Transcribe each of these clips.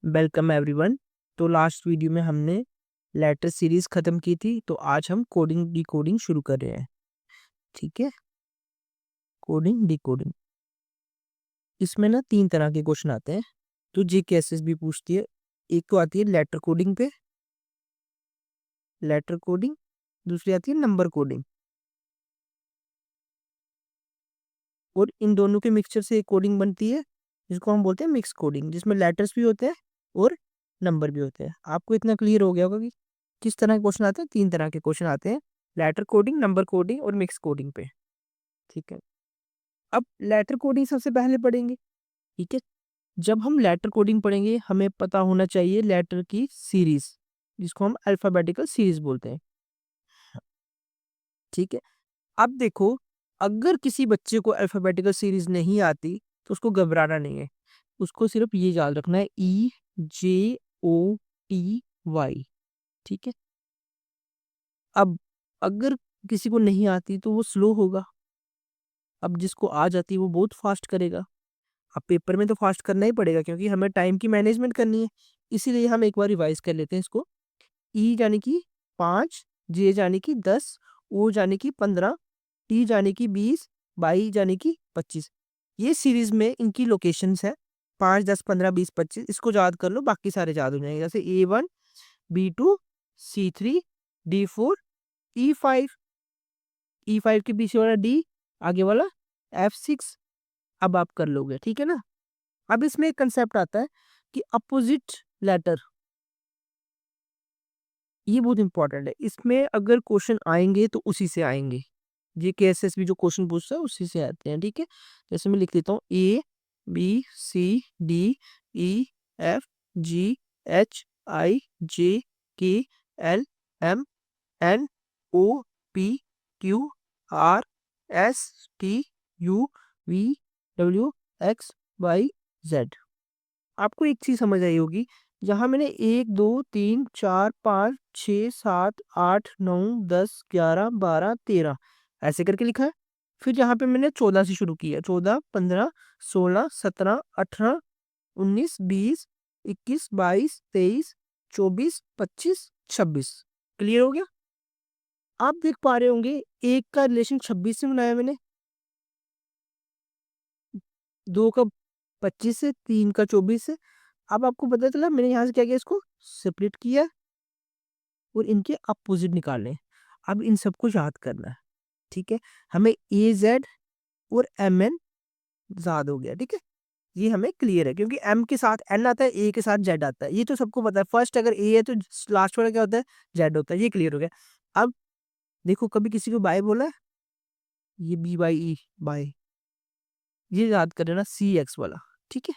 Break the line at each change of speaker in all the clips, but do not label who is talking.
Welcome everyone. तो last video में हमने लेटर सीरीज खत्म की थी, तो आज हम कोडिंग डिकोडिंग शुरू कर रहे हैं। ठीक है, कोडिंग डिकोडिंग। इसमें ना 3 तरह के क्वेश्चन आते हैं, तो जीकेएसएस भी पूछती है। एक तो आती है लेटर कोडिंग पे, लेटर कोडिंग। दूसरी आती है नंबर कोडिंग। और इन दोनों के मिक्सचर से एक कोडिंग बनती है जिसको हम बोलते हैं मिक्स कोडिंग, जिसमें लेटर्स भी होते हैं और नंबर भी होते हैं। आपको इतना क्लियर हो गया होगा कि किस तरह के क्वेश्चन आते हैं। 3 तरह के क्वेश्चन आते हैं, लेटर कोडिंग, नंबर कोडिंग और मिक्स कोडिंग पे। ठीक है, अब लेटर कोडिंग सबसे पहले पढ़ेंगे। ठीक है, जब हम लेटर कोडिंग पढ़ेंगे हमें पता होना चाहिए लेटर की सीरीज, जिसको हम अल्फाबेटिकल सीरीज बोलते हैं। ठीक है, अब देखो, अगर किसी बच्चे को अल्फाबेटिकल सीरीज नहीं आती तो उसको घबराना नहीं है। उसको सिर्फ ये याद रखना है, EJOTY। ठीक है, अब अगर किसी को नहीं आती तो वो स्लो होगा। अब जिसको आ जाती है वो बहुत फास्ट करेगा। अब पेपर में तो फास्ट करना ही पड़ेगा क्योंकि हमें टाइम की मैनेजमेंट करनी है। इसीलिए हम एक बार रिवाइज कर लेते हैं इसको। ई यानी कि 5, जे यानी कि 10, ओ यानी कि 15, टी यानी कि 20, बाई यानी कि 25। ये सीरीज में इनकी लोकेशंस है 5, 10, 15, 20, 25। इसको याद कर लो, बाकी सारे याद हो जाएंगे। जैसे A1, B2, C3, D4, E5। E5 के पीछे वाला D, आगे वाला F6। अब आप कर लोगे, ठीक है ना। अब इसमें एक कंसेप्ट आता है कि अपोजिट लेटर, ये बहुत इंपॉर्टेंट है। इसमें अगर क्वेश्चन आएंगे तो उसी से आएंगे। ये केएसएस भी जो क्वेश्चन पूछता है उसी से आते हैं। ठीक है, जैसे मैं लिख देता हूँ ABCDEFGHIJKLMNOPQRSTUVWXYZ। आपको एक चीज समझ आई होगी, जहां मैंने 1 2 3 4 5 6 7 8 9 10 11 12 13 ऐसे करके लिखा है। फिर यहाँ पे मैंने 14 से शुरू किया, 14 15 16 17 18 19 20 21 22 23 24 25 26। क्लियर हो गया। आप देख पा रहे होंगे, एक का रिलेशन 26 से बनाया मैंने, 2 का 25 से, 3 का 24 से। अब आपको पता चला मैंने यहाँ से क्या किया, इसको सेपरेट किया और इनके अपोजिट निकालने हैं। अब इन सबको याद करना है। ठीक है, हमें AZ और MN याद हो गया। ठीक है, ये हमें क्लियर है क्योंकि M के साथ N आता है, A के साथ Z आता है। ये तो सबको पता है, फर्स्ट अगर A है तो लास्ट वाला क्या होता है, Z होता है। ये क्लियर हो गया। अब देखो, कभी किसी को बाय बोला है, ये BYE बाय, ये याद कर लेना, CX वाला। ठीक है,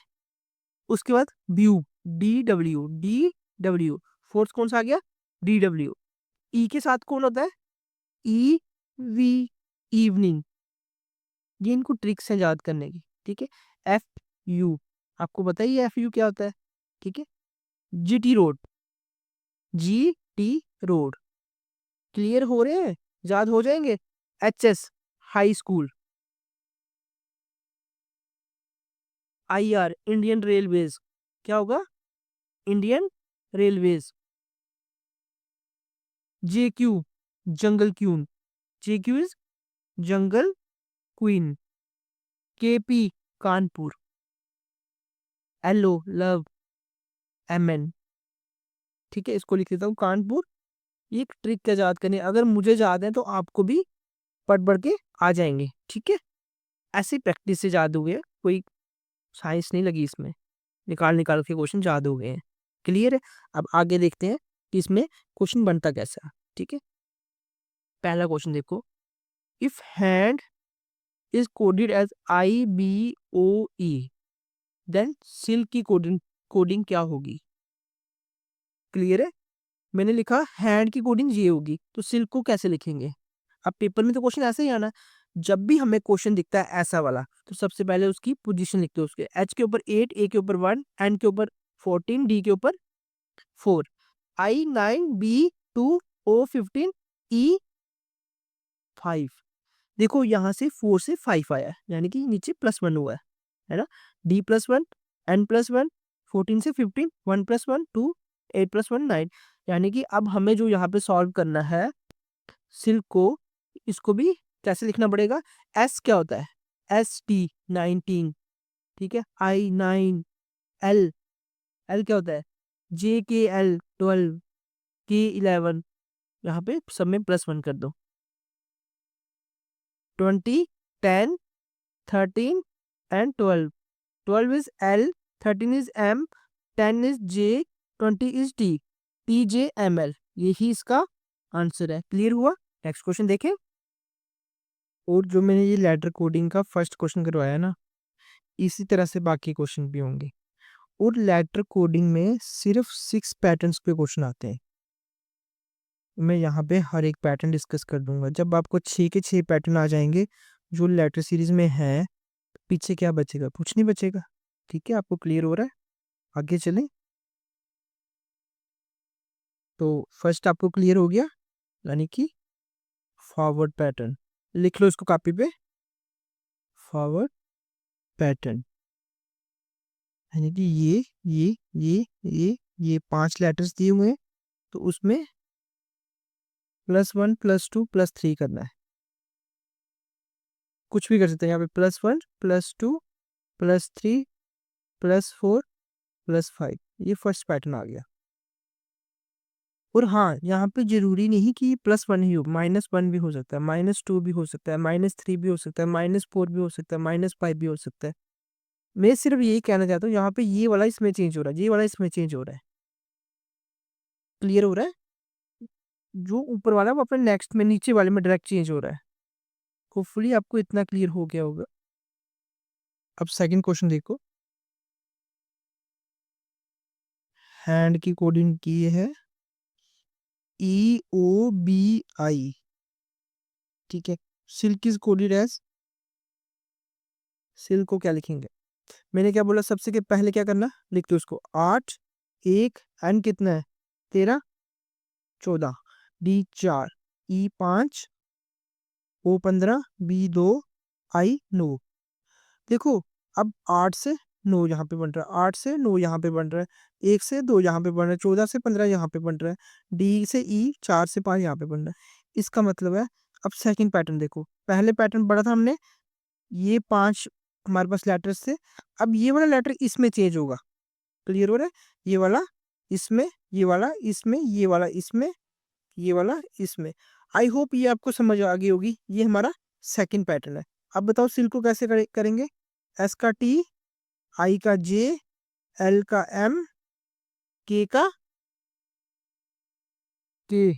उसके बाद ब्यू, DW, फोर्थ कौन सा आ गया, DW। ई के साथ कौन होता है, EV, इवनिंग। ये इनको ट्रिक्स है याद करने की। ठीक है, FU, आपको बताइए FU क्या होता है। ठीक है, GT road, GT road. Clear हो रहे हैं, याद हो जाएंगे। HS high school, IR Indian Railways, क्या होगा, Indian Railways. JQ jungle queen, JQ is jungle queen. KP Kanpur, LO love, MN। ठीक है, इसको लिख देता हूँ कानपुर। ये एक ट्रिक है याद करने, अगर मुझे याद है तो आपको भी पढ़ पढ़ के आ जाएंगे। ठीक है, ऐसी प्रैक्टिस से याद हो गए, कोई साइंस नहीं लगी इसमें, निकाल निकाल के क्वेश्चन याद हो गए हैं। क्लियर है। अब आगे देखते हैं कि इसमें क्वेश्चन बनता कैसा है। ठीक है, पहला क्वेश्चन देखो, if hand is coded as IBOE then silk की कोडिंग कोडिंग क्या होगी। क्लियर है, मैंने लिखा हैंड की कोडिंग ये होगी, तो सिल्क को कैसे लिखेंगे। अब पेपर में तो क्वेश्चन ऐसे ही आना, जब भी हमें क्वेश्चन दिखता है ऐसा वाला, तो सबसे पहले उसकी पोजीशन लिखते हो। उसके H के ऊपर 8, A के ऊपर 1, N के ऊपर 14, D के ऊपर 4, I 9, B 2, O 15, E 5। देखो यहाँ से 4 से 5 आया है, यानी कि नीचे +1 हुआ है ना। D+1, N+1, 14 से 15, 1 + 1 2, 8 + 1 9। यानी कि अब हमें जो यहाँ पे सॉल्व करना है सिल्क को, इसको भी कैसे लिखना पड़ेगा? एस क्या होता है? ST 19, ठीक है, I 9, L L क्या होता है? JKL 12, K11। यहाँ पे सब में +1 कर दो। 20, 10, 13 and 12। 12 is L, 13 is M, 10 is J, 20 is T। TJML, यही इसका आंसर है। क्लियर हुआ? नेक्स्ट क्वेश्चन देखें। और जो मैंने ये लेटर कोडिंग का फर्स्ट क्वेश्चन करवाया है ना, इसी तरह से बाकी क्वेश्चन भी होंगे। और लेटर कोडिंग में सिर्फ 6 पैटर्न्स पे क्वेश्चन आते हैं। मैं यहाँ पे हर एक पैटर्न डिस्कस कर दूंगा। जब आपको 6 के 6 पैटर्न आ जाएंगे जो लेटर सीरीज में है, पीछे क्या बचेगा? कुछ नहीं बचेगा। ठीक है, आपको क्लियर हो रहा है? आगे चलें। तो फर्स्ट आपको क्लियर हो गया, यानी कि फॉरवर्ड पैटर्न। लिख लो इसको कॉपी पे, फॉरवर्ड पैटर्न। यानी कि ये 5 लेटर्स दिए हुए हैं, तो उसमें +1 +2 +3 करना है। कुछ भी कर सकते हैं यहाँ पे, +1 +2 +3 +4 +5। ये फर्स्ट पैटर्न आ गया। और हाँ, यहाँ पे जरूरी नहीं कि +1 ही हो, -1 भी हो सकता है, -2 भी हो सकता है, -3 भी हो सकता है, -4 भी हो सकता है, -5 भी हो सकता है। मैं सिर्फ यही कहना चाहता हूँ, यहाँ पे ये वाला इसमें चेंज हो रहा है, ये वाला इसमें चेंज हो रहा है। क्लियर हो रहा है? जो ऊपर वाला है वो अपने नेक्स्ट में, नीचे वाले में डायरेक्ट चेंज हो रहा है। होपफुली आपको इतना क्लियर हो गया होगा। अब सेकंड क्वेश्चन देखो। हैंड की कोडिंग की है EOBI, ठीक है। Silk is coded as, silk को क्या लिखेंगे? मैंने क्या बोला? सबसे के पहले क्या करना? लिख दो उसको 8, 1 एंड कितना है? 13, 14, D4, E5, O15, B2, I9। देखो, अब 8 से 9 यहाँ पे बन रहा है, 8 से 9 यहाँ पे बन रहा है, 1 से 2 यहाँ पे बन रहा है, 14 से 15 यहाँ पे बन रहा है, D से E 4 से 5 यहाँ पे बन रहा है। इसका मतलब है, अब सेकंड पैटर्न देखो। पहले पैटर्न पढ़ा था हमने, ये 5 हमारे पास लेटर्स थे। अब ये वाला लेटर इसमें चेंज होगा। क्लियर हो रहा है? ये वाला इसमें, ये वाला इसमें, ये वाला इसमें, ये वाला इसमें। आई होप ये आपको समझ आ गई होगी। ये हमारा सेकंड पैटर्न है। अब बताओ सिल्क को कैसे करेंगे? S का T, I का J, L का M, K का K,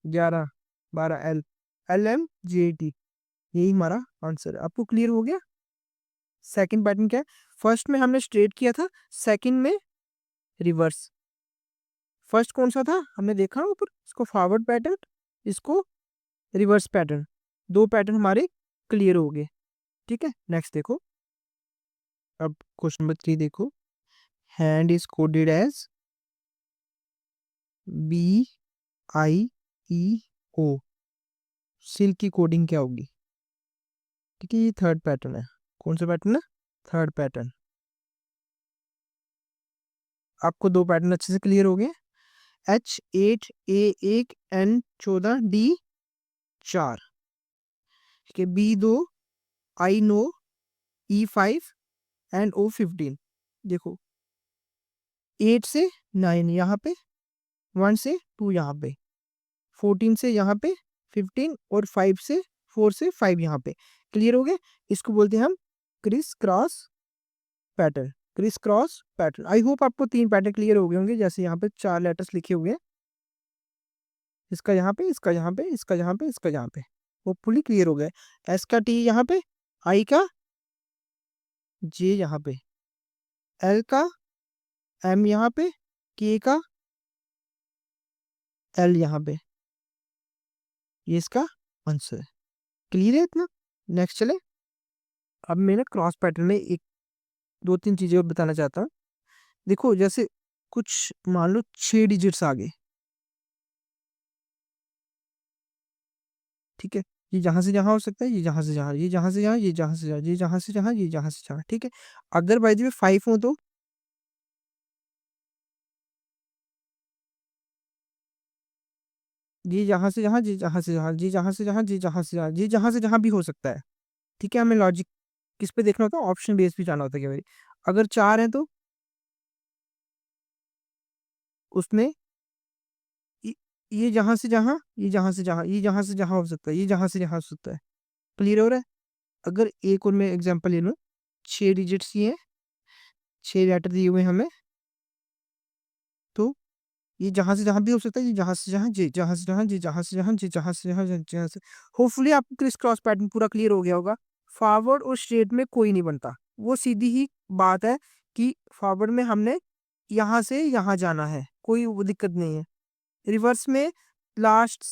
11 12 L, LMJT। यही हमारा आंसर है। आपको क्लियर हो गया? सेकंड पैटर्न क्या है? फर्स्ट में हमने स्ट्रेट किया था, सेकंड में रिवर्स। फर्स्ट कौन सा था? हमने देखा ऊपर, इसको फॉरवर्ड पैटर्न, इसको रिवर्स पैटर्न। 2 पैटर्न हमारे क्लियर हो गए। ठीक है, नेक्स्ट देखो। अब क्वेश्चन नंबर 3 देखो। Hand is coded as BIEO। Silk की कोडिंग क्या होगी? ठीक है, ये थर्ड पैटर्न है। कौन सा पैटर्न है? Third pattern. आपको 2 पैटर्न अच्छे से क्लियर हो गए। H8A1N14D4, ठीक है, B2 I9 E5 and O15। देखो, 8 से 9 यहाँ पे, 1 से 2 यहाँ पे, 14 से यहाँ पे 15, और 5 से 4 से 5 यहाँ पे। क्लियर हो गए? इसको बोलते हैं हम criss cross pattern. Criss cross pattern. I hope आपको 3 पैटर्न क्लियर हो गए होंगे। जैसे यहाँ पे 4 लेटर्स लिखे हुए हैं, इसका यहाँ पे, इसका यहाँ पे, इसका यहाँ पे, इसका यहाँ पे। होपफुली क्लियर हो गए। एस का टी यहाँ पे, आई का जे यहाँ पे, एल का एम यहाँ पे, के का एल यहाँ पे। ये इसका आंसर है। क्लियर है इतना? नेक्स्ट चले। अब मैं ना क्रॉस पैटर्न में एक 2-3 चीजें और बताना चाहता हूँ। देखो, जैसे कुछ मान लो 6 डिजिट्स आ गए, ठीक है। ये जहां से जहां हो सकता है, ये जहां से जहां, ये जहां से जहां, ये जहां से जहां, ये जहां से जहां, ये जहां से जहां, ठीक है। अगर बाई द वे 5 हो तो जी जहाँ से जहाँ, जी जहाँ से जहाँ, जी जहाँ से जहाँ, जी जहाँ से जहाँ, जी जहाँ से जहाँ भी हो सकता है। ठीक है, हमें लॉजिक किस पे देखना होता है, ऑप्शन बेस भी जाना होता है कि भाई अगर 4 है तो उसमें ये ये जहाँ से जहाँ, ये जहाँ से जहाँ, ये जहाँ से जहाँ हो सकता है, ये जहाँ से जहाँ हो सकता है। क्लियर हो रहा है? अगर एक और मैं एग्जांपल ले लूँ, 6 डिजिट्स ये हैं, 6 लेटर दिए हुए हैं हमें, तो ये जहाँ से जहाँ भी हो सकता है, ये जहाँ से जहाँ, जी जहाँ से जहाँ, जी जहाँ से जहाँ, जी जहाँ से जहाँ, जी जहाँ से। होपफुली आपको क्रिस क्रॉस पैटर्न पूरा क्लियर हो गया होगा। फॉरवर्ड और स्ट्रेट में कोई नहीं बनता, वो सीधी ही बात है कि फॉरवर्ड में हमने यहाँ से यहाँ जाना है, कोई वो दिक्कत नहीं है। रिवर्स में last,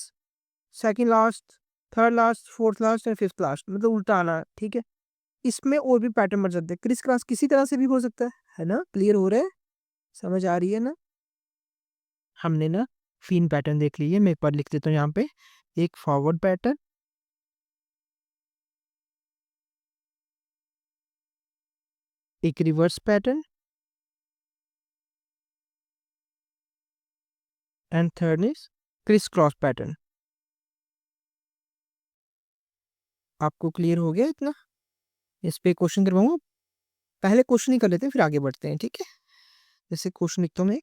second last, third last, fourth last and fifth last, मतलब उल्टा आना है। ठीक है, इसमें और भी पैटर्न बन जाते हैं। क्रिस क्रॉस किसी तरह से भी हो सकता है ना? क्लियर हो रहा है? समझ आ रही है ना? हमने ना 3 पैटर्न देख लिए। मैं एक बार लिख देता हूँ यहाँ पे, एक फॉरवर्ड पैटर्न, एक reverse pattern and third is criss cross pattern. आपको क्लियर हो गया इतना? इस पे क्वेश्चन करवाऊंगा, पहले क्वेश्चन ही कर लेते हैं फिर आगे बढ़ते हैं। ठीक है, जैसे क्वेश्चन लिखता हूँ मैं,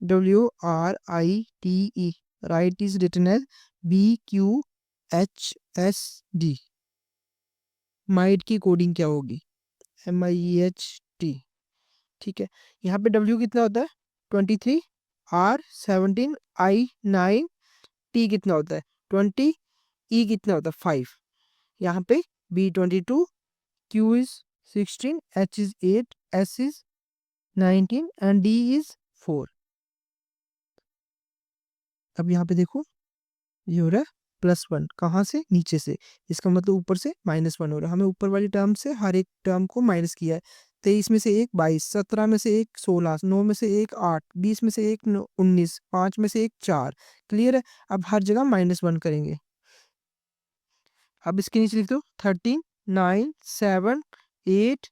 WRITE, write is written as BQHSD। Might की कोडिंग क्या होगी? MIEHT। ठीक है, यहाँ पे W कितना होता है? 23, R 17, I 9, T कितना होता है? 20, E कितना होता है? 5। यहाँ पे B 22, Q is 16, H is 8, S is 19 and D is 4। अब यहाँ पे देखो, ये हो रहा है +1, कहाँ से? नीचे से। इसका मतलब ऊपर से -1 हो रहा है। हमें ऊपर वाली टर्म से हर एक टर्म को माइनस किया है। 23 में से एक 22, 17 में से एक 16, 9 में से एक 8, 20 में से एक 19, 5 में से एक 4। क्लियर है? अब हर जगह -1 करेंगे। अब इसके नीचे लिख दो 13, 9, 7, 8,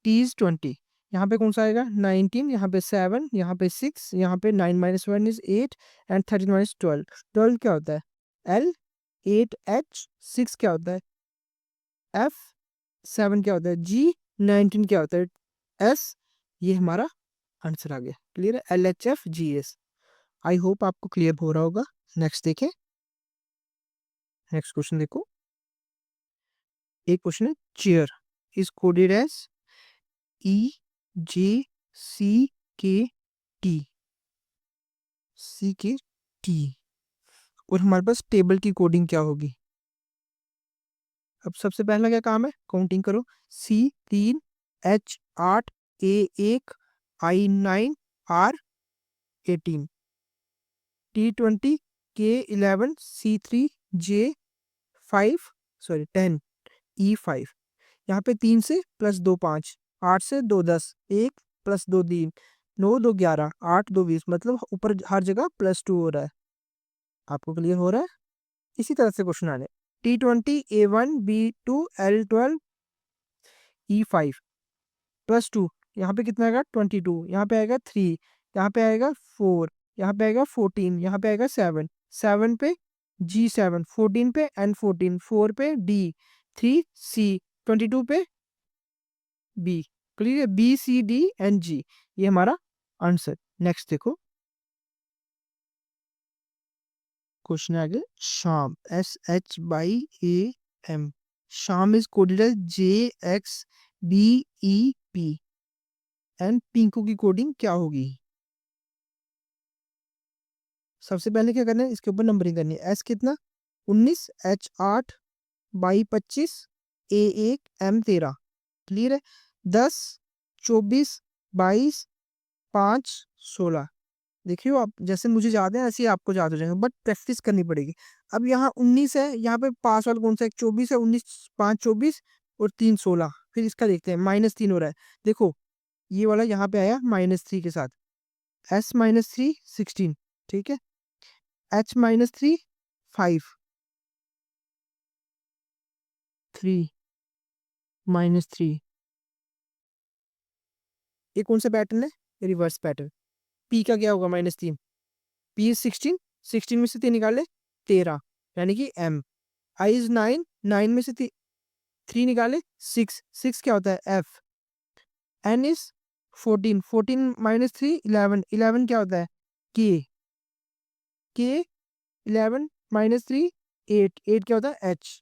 T 20। यहाँ पे कौन सा आएगा? 19, यहाँ पे 7, यहाँ पे 6, यहाँ पे 9 - 1 इज 8 एंड 13 - 12। 12 क्या होता है? L, 8H, 6 क्या होता है? F, 7 क्या होता है? G, 19 क्या होता है? S। ये हमारा आंसर आ गया। क्लियर है? LHFGS। आई होप आपको क्लियर हो रहा होगा। नेक्स्ट देखें, नेक्स्ट क्वेश्चन देखो। एक क्वेश्चन है, chair is coded as EJCKT, CKT, और हमारे पास टेबल की कोडिंग क्या होगी? अब सबसे पहला क्या काम है? काउंटिंग करो। C3, H8, A1, I9, R18, T20, K11, C3, J5, sorry 10, E5। यहाँ पे 3 से +2 5, 8 से 2 10, 1 +2 3, 9 2 11, 8 2 20, मतलब ऊपर हर जगह +2 हो रहा है। आपको क्लियर हो रहा है? इसी तरह से क्वेश्चन आने, T20, A1, B2, L12, E5 +2, यहाँ पे कितना आएगा? 22, यहाँ पे आएगा 3, यहाँ पे आएगा 4, यहाँ पे आएगा 14, यहाँ पे आएगा 7, 7 पे G7, 14 पे N14, 4 पे D, 3 C, 22 पे B। क्लियर है? BCDNG, ये हमारा आंसर। नेक्स्ट देखो, क्वेश्चन है आगे, Sham, SHAM, Sham is coded as JXBEP and Pinku की कोडिंग क्या होगी? सबसे पहले क्या करना है? इसके ऊपर नंबरिंग करनी है। S कितना? 19, H8, by 25, A1, M13। Clear है? 10, 24, 22, 5, 16। देखियो, आप जैसे मुझे याद है ऐसे ही आपको याद हो जाएगा, बट प्रैक्टिस करनी पड़ेगी। अब यहाँ 19 है, यहाँ पे पास वाला कौन सा? एक 24 है। 19, 5 24 और 3 16। फिर इसका देखते हैं, -3 हो रहा है। देखो, ये वाला यहाँ पे आया -3 के साथ, S -3 16। ठीक है, H -3 5, 3 -3। ये कौन सा पैटर्न है? Reverse pattern. P का क्या होगा? -3। P 16, 16 में से 3 निकाल ले, 13 यानी कि M। I इज 9, 9 में से 3 निकाले 6, 6 क्या होता है F। N इज 14, 14 माइनस 3 11, 11 क्या होता है K। K 11 माइनस 3 8, 8 क्या होता है H।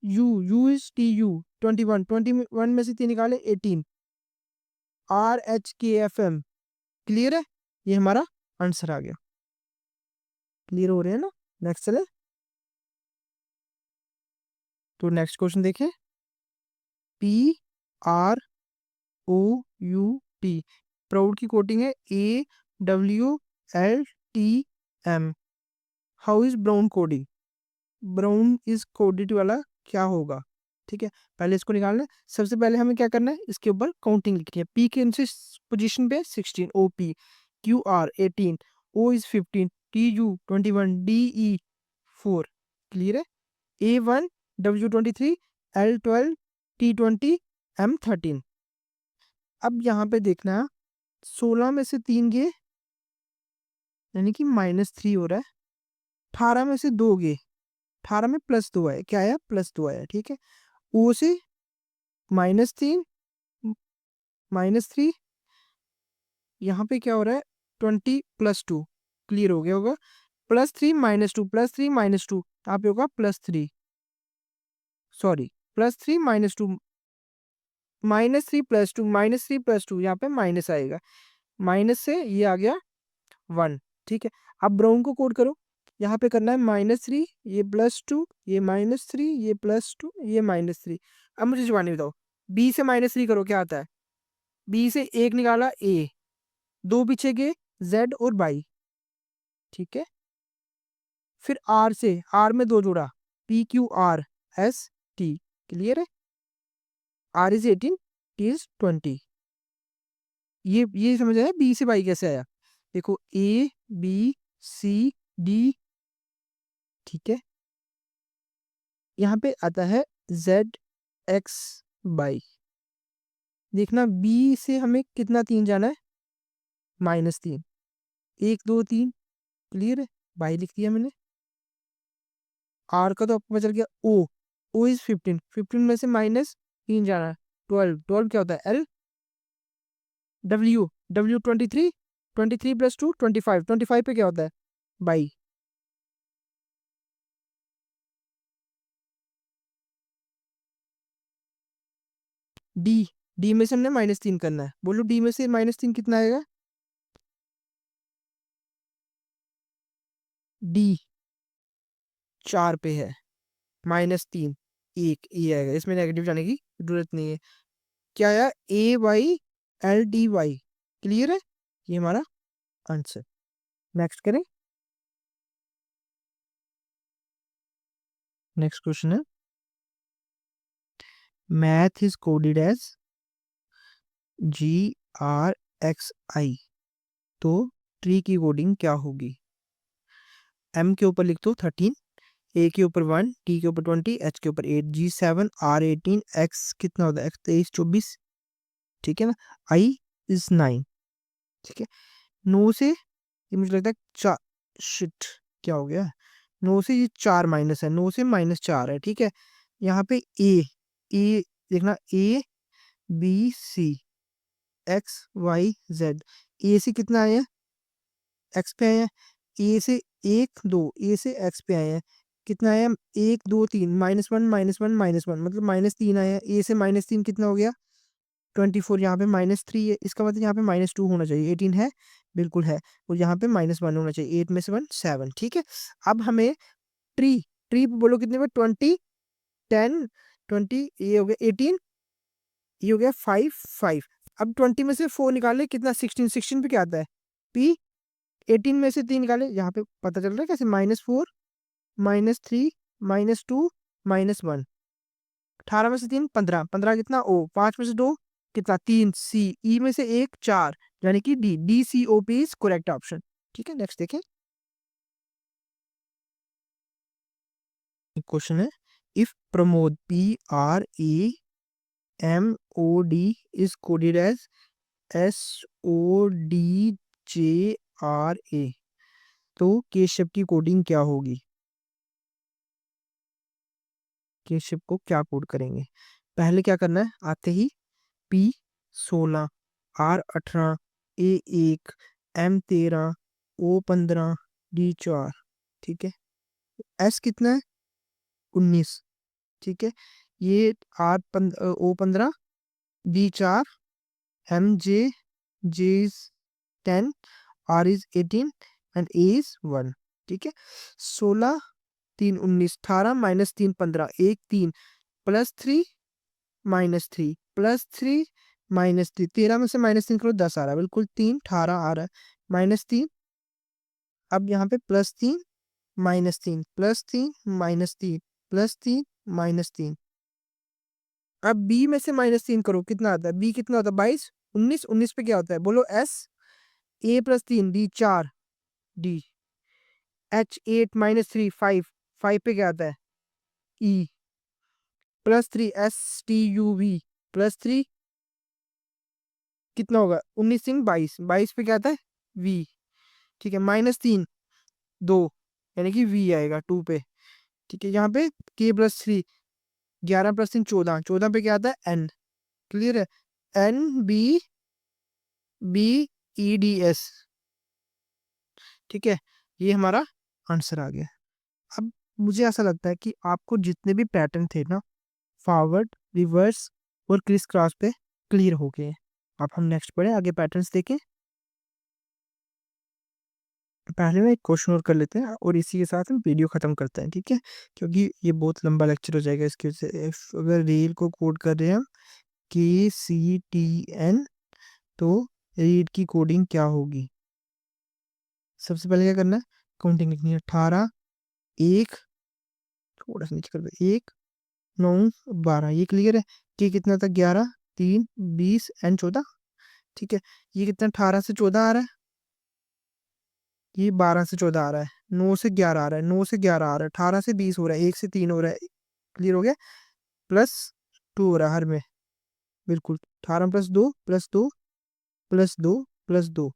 U इज TU 21, 21 में से 3 निकाले 18, RHKFM। क्लियर है, ये हमारा आंसर आ गया। क्लियर हो रहे हैं ना। नेक्स्ट चले, तो नेक्स्ट क्वेश्चन देखें। PROUT, प्राउड की कोटिंग है AWLTM। How is brown coding, brown is coded वाला क्या होगा। ठीक है, पहले इसको निकालना है। सबसे पहले हमें क्या करना है, इसके ऊपर काउंटिंग लिखनी है। P के पोजीशन पे 16, OP, QR 18, O is 15, TU 21, DE 4। Clear है। A1 W23, L12, T20, M13। अब यहाँ पे देखना है 16 में से 3 गए यानी कि -3 हो रहा है। 18 में से 2 गए, 18 में +2 आया, क्या आया +2 आया। ठीक है, O से -3 -3, यहाँ पे क्या हो रहा है 20 + 2। क्लियर हो गया होगा। +3 -2 +3 -2 यहाँ पे होगा +3, सॉरी +3 -2 -3 +2 -3 +2 यहाँ पे माइनस आएगा, माइनस से ये आ गया 1। ठीक है, अब ब्राउन को कोड करो। यहाँ पे करना है -3, ये +2, ये -3, ये +2, ये -3। अब मुझे जवानी बताओ, B से -3 करो क्या आता है। B से 1 निकाला A, 2 पीछे गए Z और Y। ठीक है, फिर R से, R में 2 जोड़ा PQRST। क्लियर है। R is 18, T is 20। ये समझ आया B से Y कैसे आया। देखो ABCD, ठीक है, यहाँ पे आता है ZXY। देखना B से हमें कितना 3 जाना है, -3, 1 2 3। क्लियर है, बाई लिख दिया मैंने। R का तो आपको पता चल गया। O इज 15, 15 में से -3 जाना है 12, 12 क्या होता है L। W 23, 23 + 2 25, 25 पे क्या होता है बाई। D में से हमने -3 करना है। बोलो D में से -3 कितना आएगा। D 4 पे है, -3 1 ये आएगा, इसमें नेगेटिव जाने की जरूरत नहीं है। क्या आया AYLDY। क्लियर है, ये हमारा आंसर। नेक्स्ट करें। नेक्स्ट क्वेश्चन है, math is coded as GRXI, तो ट्री की कोडिंग क्या होगी। M के ऊपर लिख दो 13, A के ऊपर 1, T के ऊपर 20, H के ऊपर 8, G7, R18, X कितना होता है X 23 24। ठीक है ना, I इज 9। ठीक है, 9 से ये मुझे लगता है 4, शिट क्या हो गया, 9 से ये 4 माइनस है, 9 से -4 है। ठीक है, यहाँ पे ए देखना ABCXYZ। ए से कितना आया, एक्स पे आए हैं। ए से 1 2, ए से एक्स पे आए हैं, कितना आया 1 2 3, -1 -1 -1 मतलब -3 आया। ए से -3 कितना हो गया 24, यहाँ पे -3 है, इसका मतलब यहाँ पे -2 होना चाहिए। 18 है, बिल्कुल है, और यहाँ पे -1 होना चाहिए। 8 में से 1 7। ठीक है, अब हमें ट्री, ट्री बोलो कितने पे 20 10 20, ये हो गया 18, ये हो गया 5 5। अब 20 में से 4 निकाले कितना 16, 16 पे क्या आता है P। 18 में से 3 निकाले, यहाँ पे पता चल रहा है कैसे -4 -3 -2 -1। 18 में से 3 15, 15 कितना O, 5 में से 2 कितना 3 C, E में से 1 4, यानी कि DCOP इज करेक्ट ऑप्शन। ठीक है, नेक्स्ट देखें। क्वेश्चन है, if Pramod PREMOD is coded as SODJRA, तो केशव की कोडिंग क्या होगी? केशव को क्या कोड करेंगे? पहले क्या करना है, आते ही P16, R18, A1, M13, O15, D4, ठीक है। S कितना है? 19, ठीक है। ये O15, D4, MJ, J is 10, R is 18 and A is 1, ठीक है। 16, 3 19, 18 माइनस 3 15, 1 3 प्लस 3 -3 प्लस 3 -3, 13 में से -3 करो 10 आ रहा है, बिल्कुल 3 18 आ रहा है, -3। अब यहाँ पे +3 -3 +3 -3 +3 -3। अब बी में से -3 करो, कितना आता है? बी कितना होता है? 22 19 19 पे क्या होता है बोलो? एस। ए प्लस 3 डी 4 डी। H8 -3 5 5 पे क्या आता है? ई +3 STUV +3 कितना होगा? 19 सिंह 22 22 पे क्या आता है? V, ठीक है। -3 2 यानी कि V आएगा 2 पे, ठीक है। यहाँ पे K+3 11 + 3 14 14 पे क्या आता है? N, क्लियर है। NBBEDS, ठीक है। ये हमारा आंसर आ गया। अब मुझे ऐसा लगता है कि आपको जितने भी पैटर्न थे ना, फॉरवर्ड, रिवर्स और क्रिस क्रॉस पे क्लियर हो गए। अब हम नेक्स्ट पढ़े, आगे पैटर्न्स देखें। पहले में एक क्वेश्चन और कर लेते हैं और इसी के साथ हम वीडियो ख़त्म करते हैं, ठीक है। क्योंकि ये बहुत लंबा लेक्चर हो जाएगा इसकी वजह से। अगर रील को कोड कर रहे हैं हम KCTN, तो रीड की कोडिंग क्या होगी? सबसे पहले क्या करना है? काउंटिंग लिखनी है। 18 1, थोड़ा सा नीचे कर दो, 1 9 12, ये क्लियर है। कि कितना था? 11 3 20 एंड 14, ठीक है। ये कितना? 18 से 14 आ रहा है, ये 12 से 14 आ रहा है, 9 से 11 आ रहा है, 9 से 11 आ रहा है, 18 से 20 हो रहा है, 1 से 3 हो रहा है, क्लियर हो गया। +2 हो रहा है हर में, बिल्कुल। 18 +2 +2 +2 +2,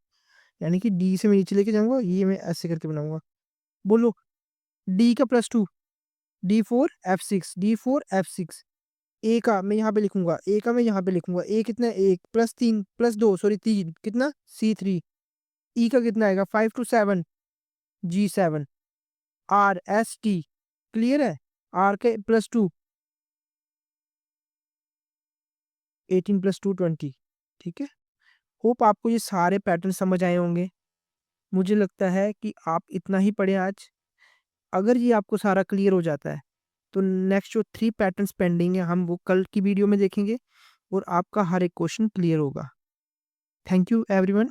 यानी कि डी से मैं नीचे लेके जाऊंगा, ये मैं ऐसे करके बनाऊंगा। बोलो, डी का +2, D4 F6 D4 F6। ए का मैं यहाँ पे लिखूंगा, ए का मैं यहाँ पे लिखूंगा। ए कितना है? 1 +3 +2 सॉरी 3 कितना? C3। ई का कितना आएगा? 5 to 7 G7। RST, क्लियर है। आर के +2 18 + 2 20, ठीक है। होप आपको ये सारे पैटर्न समझ आए होंगे। मुझे लगता है कि आप इतना ही पढ़े आज। अगर ये आपको सारा क्लियर हो जाता है, तो नेक्स्ट जो 3 पैटर्न्स पेंडिंग है, हम वो कल की वीडियो में देखेंगे और आपका हर एक क्वेश्चन क्लियर होगा। Thank you everyone.